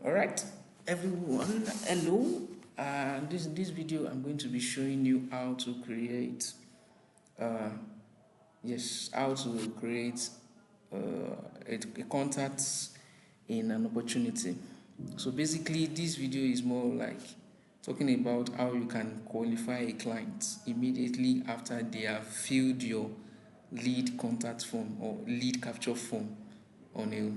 All right, everyone. Hello. This video, I'm going to be showing you how to create. Yes, how to create a contact in an opportunity. So basically, this video is more like talking about how you can qualify a client immediately after they have filled your lead contact form or lead capture form on a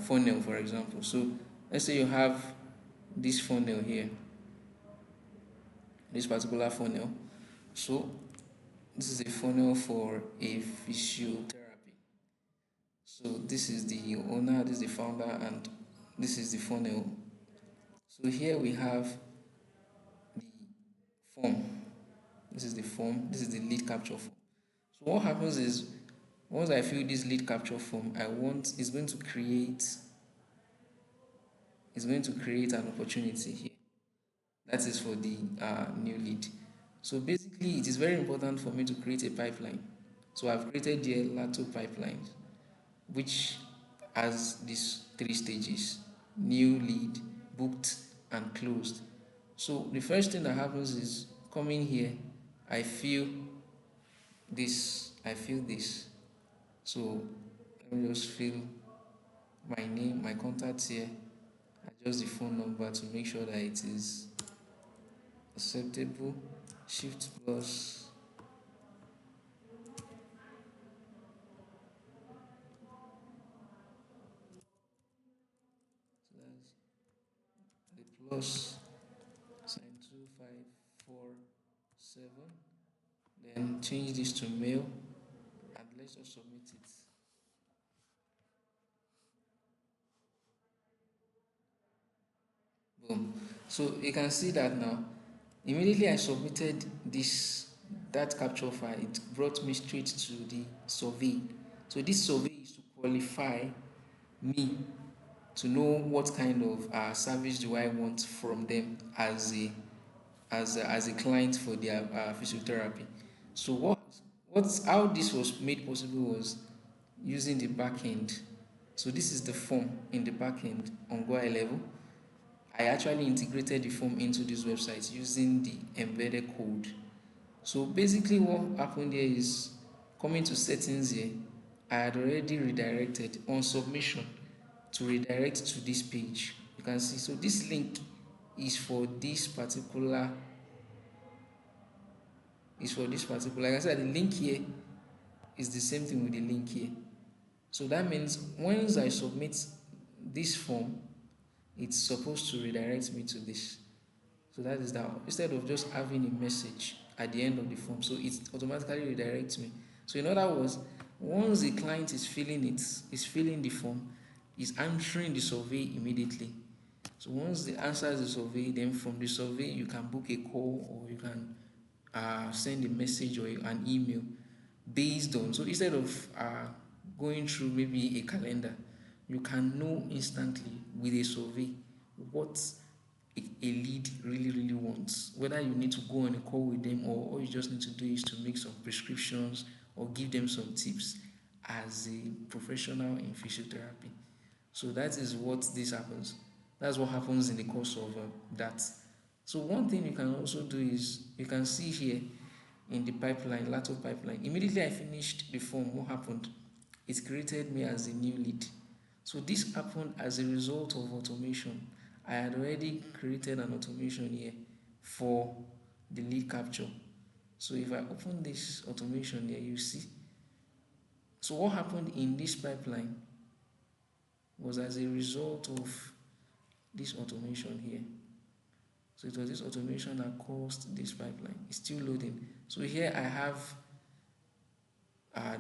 funnel, for example. So let's say you have this funnel here, this particular funnel. So this is a funnel for a physiotherapy. So this is the owner, this is the founder, and this is the funnel. So here we have the form. This is the form, this is the lead capture form. So what happens is once I fill this lead capture form, it's going to create an opportunity here. That is for the new lead. So basically, it is very important for me to create a pipeline. So I've created the Lato pipeline, which has these three stages: new lead, booked, and closed. So the first thing that happens is coming here, I fill this. So let me just fill my name, my contacts here, adjust the phone number to make sure that it is acceptable. Shift plus, so that's the plus sign 2547. Then change this to mail and let's just submit it. Boom. So you can see that now. Immediately I submitted that capture file, it brought me straight to the survey. So this survey is to qualify me to know what kind of service do I want from them as a client for their physiotherapy. So how this was made possible was using the backend. So this is the form in the backend on Go level. I actually integrated the form into this website using the embedded code. So basically what happened here is coming to settings here, I had already redirected on submission to redirect to this page. You can see, so this link is for this particular like I said, the link here is the same thing with the link here. So that means once I submit this form, it's supposed to redirect me to this. So that is that. Instead of just having a message at the end of the form, so it automatically redirects me. So in other words, once the client is filling the form, is answering the survey immediately. So once they answers the survey, then from the survey you can book a call or you can send a message or an email based on. So instead of going through maybe a calendar, you can know instantly with a survey what a lead really wants, whether you need to go on a call with them or all you just need to do is to make some prescriptions or give them some tips as a professional in physiotherapy. So that is what this happens. That's what happens in the course of that. So one thing you can also do is you can see here in the pipeline, Lato pipeline. Immediately I finished the form, what happened? It created me as a new lead. So this happened as a result of automation. I had already created an automation here for the lead capture. So if I open this automation here, you see. So what happened in this pipeline was as a result of this automation here. So it was this automation that caused this pipeline. It's still loading. So here I have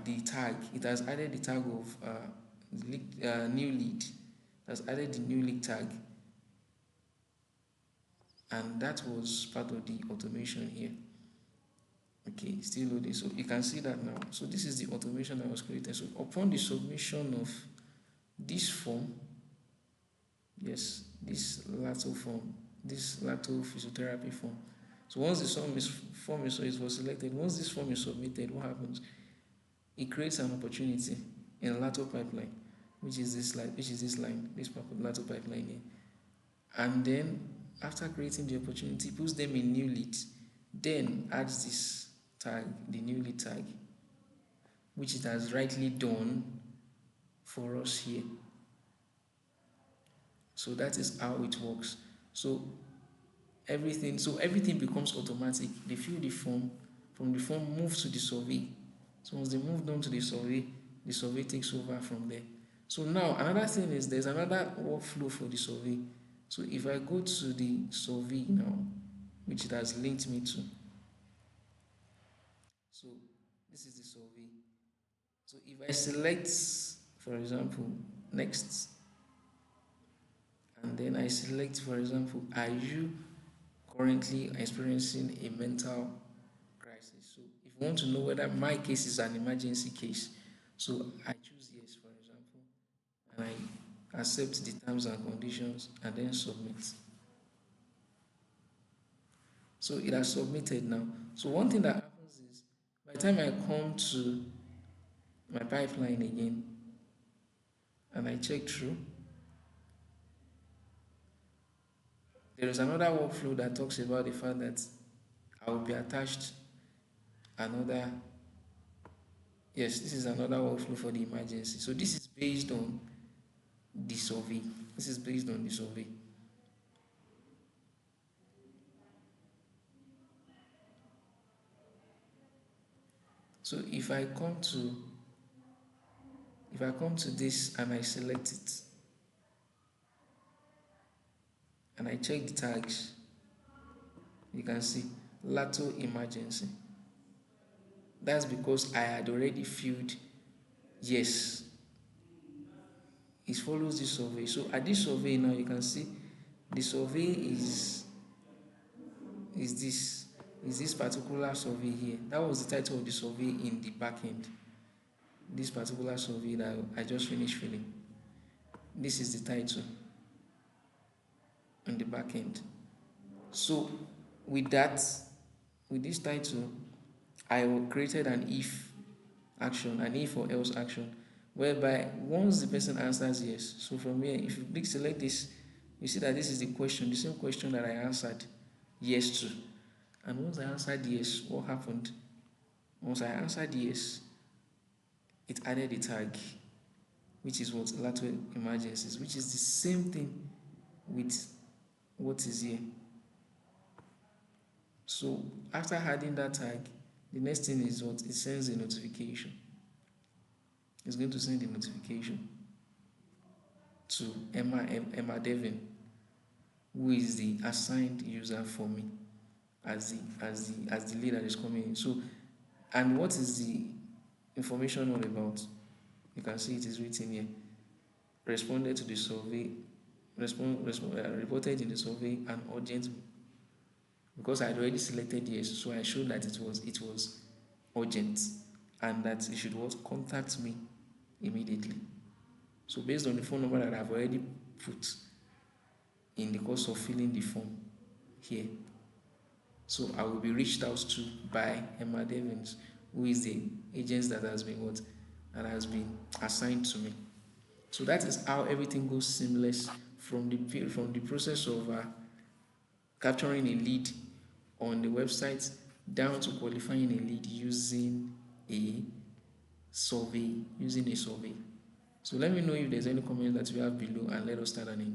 the tag. It has added the tag of new lead. It has added the new lead tag. And that was part of the automation here. Okay, still loading. So you can see that now. So this is the automation that was created. So upon the submission of this form, yes, this Lato form, this Lato physiotherapy form. So once the form is selected, once this form is submitted, what happens? It creates an opportunity in a Lato pipeline. this particular pipeline here. And then after creating the opportunity, puts them in new lead, then adds this tag, the new lead tag, which it has rightly done for us here. So that is how it works. So everything becomes automatic. They fill the form, from the form move to the survey. So once they move down to the survey takes over from there. So now another thing is there's another workflow for the survey. So if I go to the survey now, which it has linked me to, so this is the survey. So if I select, for example, next, and then I select, for example, are you currently experiencing a mental crisis? So if you want to know whether my case is an emergency case, so I choose yes, for example, and I accept the terms and conditions and then submit. So it has submitted now. So one thing that happens is by the time I come to my pipeline again and I check through, there is another workflow that talks about the fact that I will be attached another, yes, this is another workflow for the emergency. So this is based on the survey. This is based on the survey. So if I come to this and I select it and I check the tags, you can see Lato emergency. That's because I had already filled yes. It follows this survey. So at this survey now you can see the survey is this particular survey here. That was the title of the survey in the back end. This particular survey that I just finished filling. This is the title on the back end. So with this title, I created an if action, an if or else action, whereby once the person answers yes, so from here, if you click select this, you see that this is the question, the same question that I answered yes to. And once I answered yes, what happened? Once I answered yes, it added the tag, which is what lateral emergencies, which is the same thing with what is here. So after adding that tag, the next thing is what? It sends a notification. It's going to send a notification to Emma Devin, who is the assigned user for me as the lead that is coming in. So, and what is the information all about? You can see it is written here. Responded to the survey, reported in the survey an urgent, because I had already selected yes, so I showed that it was urgent and that it should what contact me immediately. So based on the phone number that I've already put in the course of filling the form here, so I will be reached out to by Emma Devins, who is the agent that has been assigned to me. So that is how everything goes seamless from the process of capturing a lead on the website down to qualifying a lead using a survey. So let me know if there's any comment that you have below and let us start an engagement.